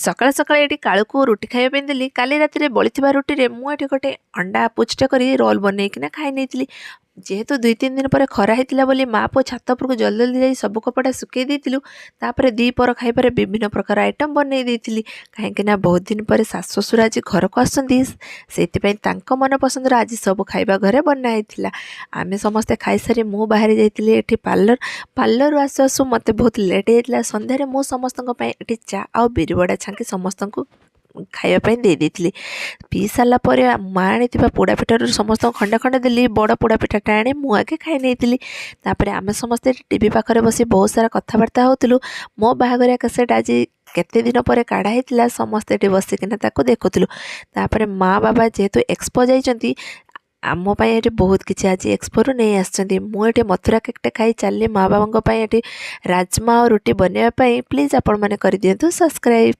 सकाळ सकाळ एटी काळुକୁ रुटी खाଇବା ପାଇଁ देली। काली रातिरे बଳିଥିବା रुटीरे मु एटी गोटे अंडा पुचटा करी रोल बनैकिना खाई नेइतिली। जेहेतु 2-3 दिन पर खरा होइतिला बोली माँ पुओ छात उपरକୁ जल्दी जल्दी जाई सब कपड़ा सुकै देइतिलु। तापरे दीपर खाइबारे विभिन्न प्रकार आइटम बनै देइतिली। काहेकि ना बहुत दिन पर सासु ससुर आज घर को आसछन्ती, सेति पई तांको मन पसंदर आज सब खाइबा घरे बना होइतिला। आमे समस्ते खाई सारी मु बाहर जाइतिली एठी पार्लर आसु आसु मते बहुत लेट होइतिला। संध्यारे मु समस्तଙ୍କ ପାଇଁ एठी चा आ बिरिवडा छांकी समस्तଙ୍କୁ खाइबा ପାଇଁ देई देइतिली। पी सारा पर माँ आनी पोड़ा पिठार समस्त खंडे खंडे देली। बड़ पोड़ा पिठाटा आनी मु आगे खाई नहीं। तापर आम समस्ते टीवी पाखे बसी बहुत सारा कथबार्ता होतलु। मो बाहाघरिया कैसेट आज केते दिन पर काढ़ा होता समस्ते बसिकिना ताको देखुलु। तापर माँ बाबा जेहेतु एक्सपो जाइछन्ती आम ये बहुत किसी आज एक्सपोरू नहीं आसछन्ती। मुझे मथुरा केकटे खाई चली माँ बाबा ये राजमा और रुटी बनवाई। प्लीज आपण मैंने कर दियंतु सब्सक्राइब।